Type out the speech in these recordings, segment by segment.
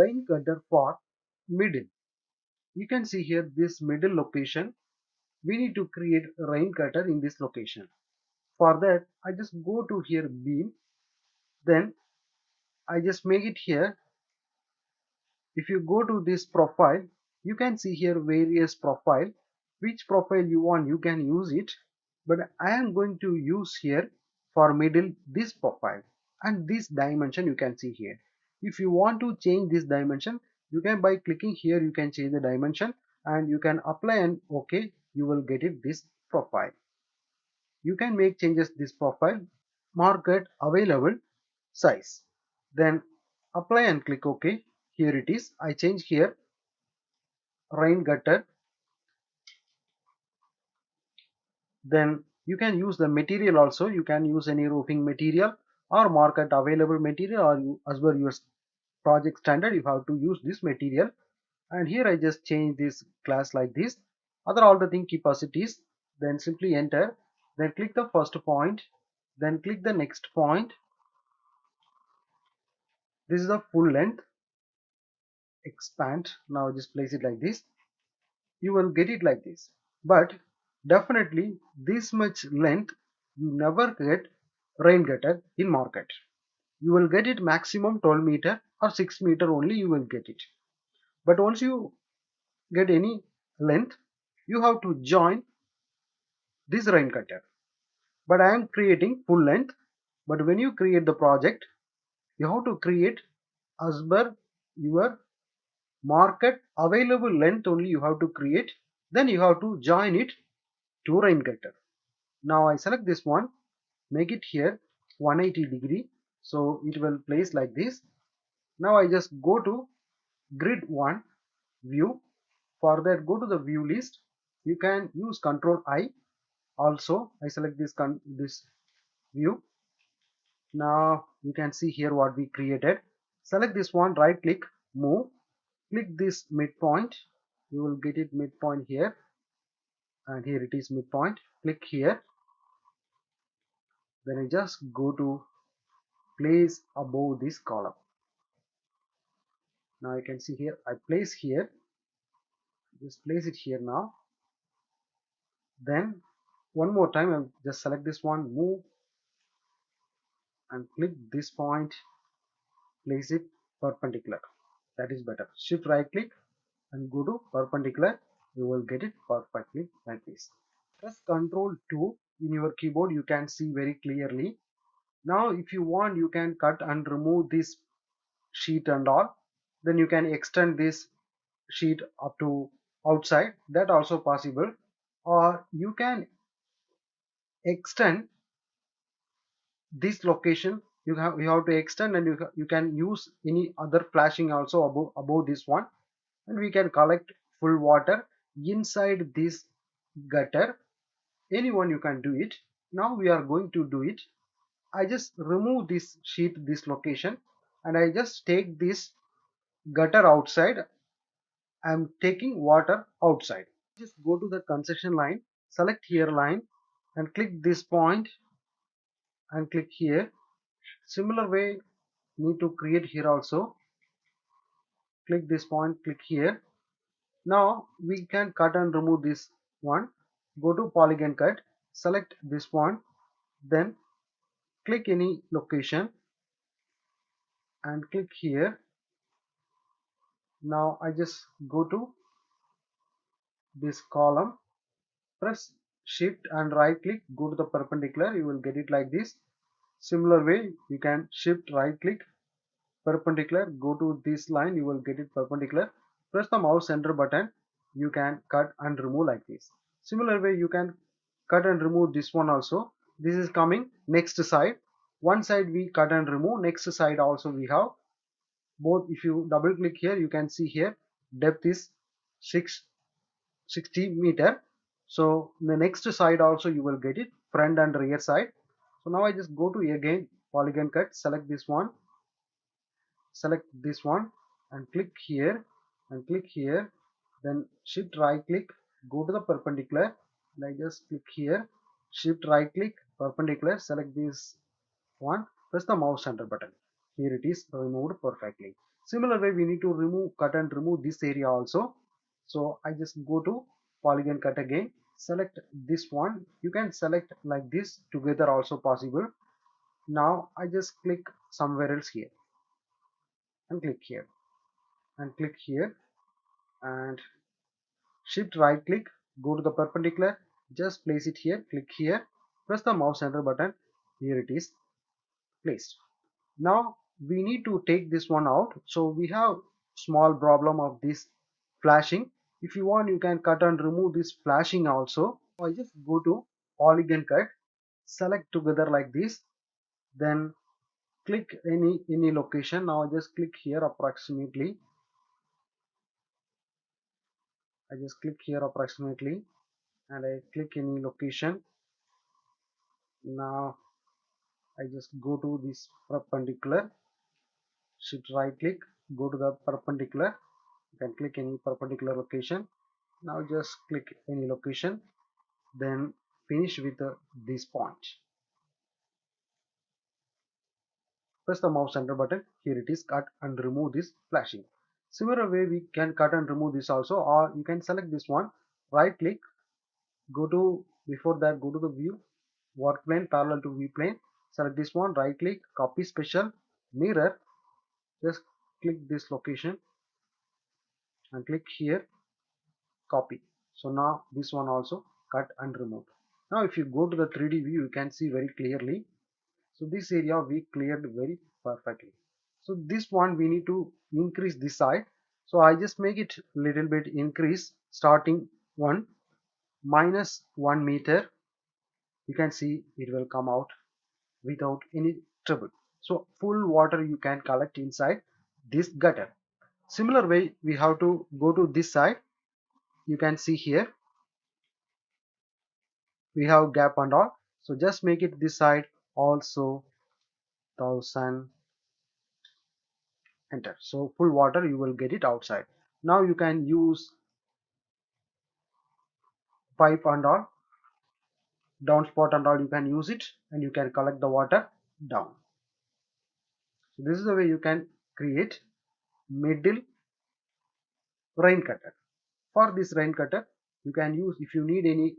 rain gutter for middle. You can see here this middle location. We need to create a rain gutter in this location. For that, I just go to here beam, then I just make it here. If you go to this profile, you can see here various profile. Which profile you want, you can use it. But I am going to use here for middle this profile and this dimension you can see here. If you want to change this dimension, you can by clicking here you can change the dimension and you can apply and OK, you will get it this profile. You can make changes this profile, mark it available size, then apply and click OK. Here it is. I change here rain gutter. Then you can use the material also. You can use any roofing material or market available material, or you, as per your project standard, you have to use this material. And here I just change this class like this. Other all the thing keep as it is. Then simply enter. Then click the first point. Then click the next point. This is the full length. Expand. Now just place it like this. You will get it like this. But definitely this much length you never get rain gutter in market. You will get it maximum 12 meter or 6 meter only you will get it. But once you get any length, you have to join this rain gutter. But I am creating full length. But when you create the project, you have to create as per your market available length only you have to create. Then you have to join it to rain gutter. Now I select this one, make it here 180 degree, so it will place like this. Now I just go to grid 1 view. For that, go to the view list. You can use Control I. Also I select this view. Now you can see here what we created. Select this one, right click, move, click this midpoint. You will get it midpoint here, and here it is midpoint. Click here. Then I just go to place above this column. Now you can see here I place here, just place it here now. Then one more time I just select this one, move and click this point, place it perpendicular. That is better. Shift right click and go to perpendicular. You will get it perfectly like this. Press Ctrl 2 in your keyboard, you can see very clearly. Now if you want, you can cut and remove this sheet and all. Then you can extend this sheet up to outside, that also possible. Or you can extend this location. You have to extend, and you can use any other flashing also above this one, and we can collect full water inside this gutter. Anyone you can do it. Now we are going to do it. I just remove this sheet, this location, and I just take this gutter outside. I'm taking water outside. Just go to the construction line, select here line and click this point and click here. Similar way need to create here also. Click this point, click here. Now we can cut and remove this one. Go to polygon cut, select this one, then click any location and click here. Now I just go to this column, press shift and right click, go to the perpendicular, you will get it like this. Similar way you can shift right click, perpendicular, go to this line, you will get it perpendicular. Press the mouse center button, you can cut and remove like this. Similar way you can cut and remove this one also. This is coming next side. One side we cut and remove, next side also we have both. If you double click here, you can see here depth is 60 meter. So the next side also you will get it, front and rear side. So now I just go to again polygon cut, select this one and click here and click here, then shift right click, go to the perpendicular and I just click here, shift right click, perpendicular, select this one, press the mouse center button. Here it is removed perfectly. Similar way we need to cut and remove this area also. So I just go to polygon cut again, select this one. You can select like this together also possible. Now I just click somewhere else here and click here and click here and shift right click, go to the perpendicular, just place it here, click here, press the mouse enter button. Here it is placed. Now we need to take this one out. So we have small problem of this flashing. If you want, you can cut and remove this flashing also. I just go to polygon cut, select together like this, then click any location. Now I just click here approximately. I just click here approximately and I click any location. Now I just go to this perpendicular, shift right click, go to the perpendicular. You can click any perpendicular location. Now just click any location, then finish with this point. Press the mouse enter button. Here it is, cut and remove this flashing. Similar way we can cut and remove this also, or you can select this one, right click, go to, before that go to the view, work plane parallel to view plane, select this one, right click, copy special, mirror, just click this location and click here, copy. So now this one also cut and remove. Now if you go to the 3D view, you can see very clearly. So this area we cleared very perfectly. So this one we need to increase this side. So I just make it little bit increase, starting 1 minus 1 meter. You can see it will come out without any trouble. So full water you can collect inside this gutter. Similar way we have to go to this side. You can see here we have gap and all. So just make it this side also 1000, enter. So full water you will get it outside. Now you can use pipe and all, downspout and all, you can use it and you can collect the water down. So this is the way you can create middle rain cutter. For this rain cutter you can use, if you need any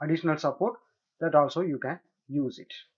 additional support, that also you can use it.